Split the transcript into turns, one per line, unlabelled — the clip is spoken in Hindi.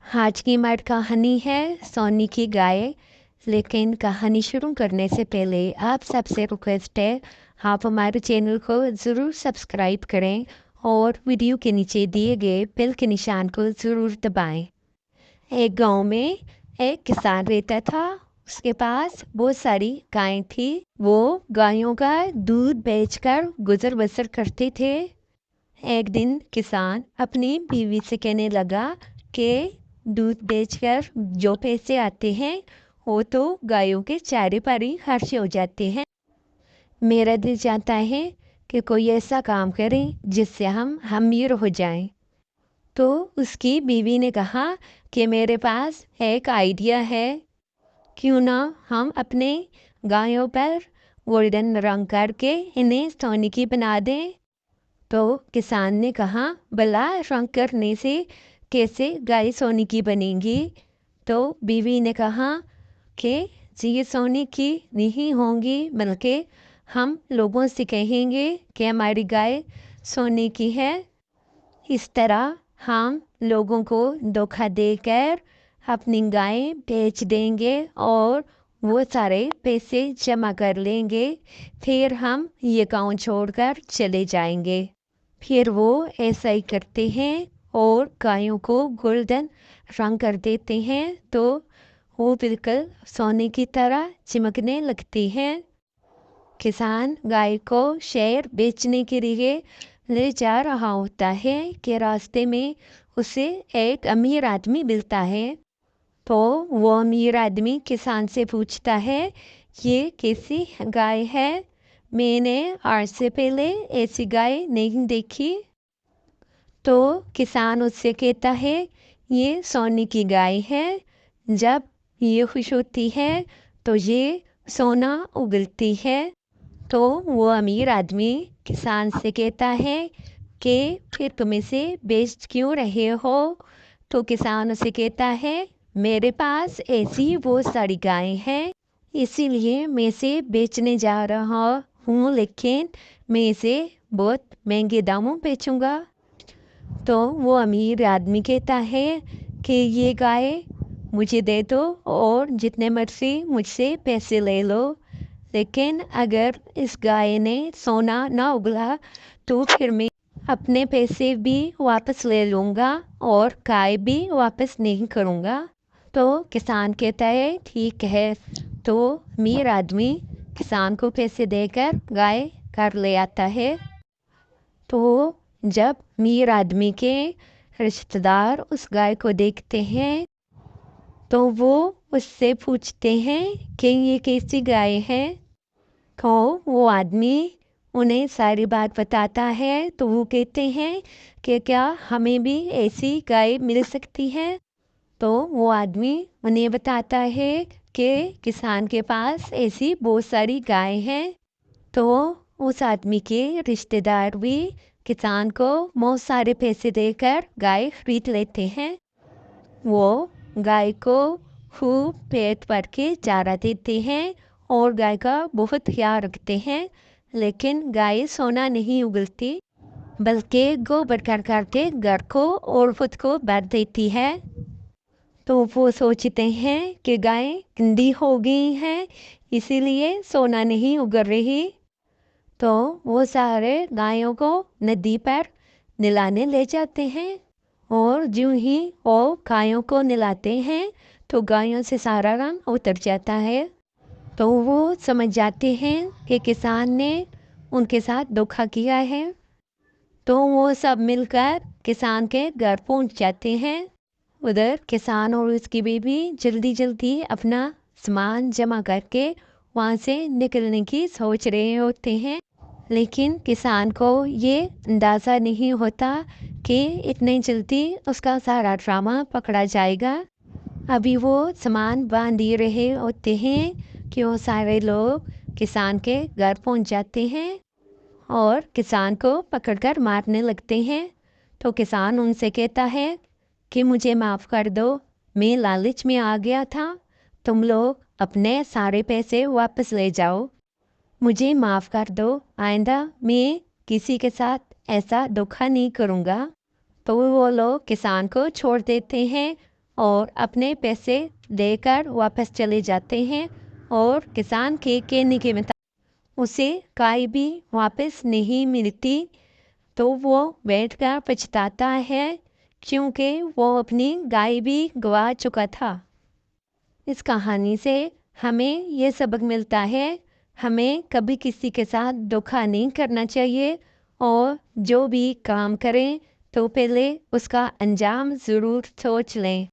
आज की हमारी कहानी है सोनी की गाय। लेकिन कहानी शुरू करने से पहले आप सबसे रिक्वेस्ट है, आप हमारे चैनल को ज़रूर सब्सक्राइब करें और वीडियो के नीचे दिए गए बेल के निशान को ज़रूर दबाएं। एक गांव में एक किसान रहता था। उसके पास बहुत सारी गायें थी। वो गायों का दूध बेचकर गुजर बसर करते थे। एक दिन किसान अपनी बीवी से कहने लगा कि दूध बेचकर जो पैसे आते हैं वो तो गायों के चारे पर ही खर्च हो जाते हैं। मेरा दिल चाहता है कि कोई ऐसा काम करे जिससे हम अमीर हो जाएं। तो उसकी बीवी ने कहा कि मेरे पास एक आइडिया है। क्यों ना हम अपने गायों पर गोल्डन रंग करके इन्हें सोने की बना दें। तो किसान ने कहा, भला रंग करने से कैसे गाय सोने की बनेगी। तो बीवी ने कहा कि ये सोने की नहीं होंगी, बल्कि हम लोगों से कहेंगे कि हमारी गाय सोने की है। इस तरह हम लोगों को धोखा देकर अपनी गाय बेच देंगे और वो सारे पैसे जमा कर लेंगे। फिर हम ये गाँव छोड़कर चले जाएंगे। फिर वो ऐसा ही करते हैं और गायों को गोल्डन रंग कर देते हैं, तो वो बिल्कुल सोने की तरह चमकने लगती हैं। किसान गाय को शहर बेचने के लिए ले जा रहा होता है कि रास्ते में उसे एक अमीर आदमी मिलता है। तो वो अमीर आदमी किसान से पूछता है, ये कैसी गाय है? मैंने आज से पहले ऐसी गाय नहीं देखी। तो किसान उससे कहता है, ये सोने की गाय है। जब ये खुश होती है तो ये सोना उगलती है। तो वो अमीर आदमी किसान से कहता है कि फिर तुम इसे बेच क्यों रहे हो? तो किसान उसे कहता है, मेरे पास ऐसी बहुत सारी गायें हैं, इसीलिए मैं इसे बेचने जा रहा हूँ, लेकिन मैं इसे बहुत महंगे दामों बेचूंगा। तो वो अमीर आदमी कहता है कि ये गाय मुझे दे दो और जितने मर्जी मुझसे पैसे ले लो, लेकिन अगर इस गाय ने सोना ना उगला तो फिर मैं अपने पैसे भी वापस ले लूँगा और गाय भी वापस नहीं करूँगा। तो किसान कहता है, ठीक है। तो अमीर आदमी किसान को पैसे देकर गाय घर ले आता है। तो जब अमीर आदमी के रिश्तेदार उस गाय को देखते हैं तो वो उससे पूछते हैं कि ये कैसी गाय है। तो वो आदमी उन्हें सारी बात बताता है। तो वो कहते हैं कि क्या हमें भी ऐसी गाय मिल सकती है? तो वो आदमी उन्हें बताता है कि किसान के पास ऐसी बहुत सारी गाय हैं। तो उस आदमी के रिश्तेदार भी किसान को बहुत सारे पैसे देकर गाय खरीद लेते हैं। वो गाय को खूब पेट भर के चारा देते हैं और गाय का बहुत ख्याल रखते हैं, लेकिन गाय सोना नहीं उगलती, बल्कि गोबर करके घर को और खुद को भर देती है। तो वो सोचते हैं कि गाय गंदी हो गई है, इसीलिए सोना नहीं उग रही। तो वो सारे गायों को नदी पर नहलाने ले जाते हैं और जो ही वो गायों को नहलाते हैं तो गायों से सारा रंग उतर जाता है। तो वो समझ जाते हैं कि किसान ने उनके साथ धोखा किया है। तो वो सब मिलकर किसान के घर पहुंच जाते हैं। उधर किसान और उसकी बीवी जल्दी जल्दी अपना सामान जमा करके वहाँ से निकलने की सोच रहे होते हैं, लेकिन किसान को ये अंदाज़ा नहीं होता कि इतने जल्दी उसका सारा ड्रामा पकड़ा जाएगा। अभी वो सामान बांध ही रहे होते हैं कि वो सारे लोग किसान के घर पहुंच जाते हैं और किसान को पकड़कर मारने लगते हैं। तो किसान उनसे कहता है कि मुझे माफ़ कर दो, मैं लालच में आ गया था, तुम लोग अपने सारे पैसे वापस ले जाओ, मुझे माफ़ कर दो, आइंदा मैं किसी के साथ ऐसा धोखा नहीं करूँगा। तो वो लोग किसान को छोड़ देते हैं और अपने पैसे देकर वापस चले जाते हैं और किसान के कहने के मुताबिक उसे गाय भी वापस नहीं मिलती। तो वो बैठकर पछताता है क्योंकि वो अपनी गाय भी गवा चुका था। इस कहानी से हमें ये सबक मिलता है, हमें कभी किसी के साथ धोखा नहीं करना चाहिए और जो भी काम करें तो पहले उसका अंजाम ज़रूर सोच लें।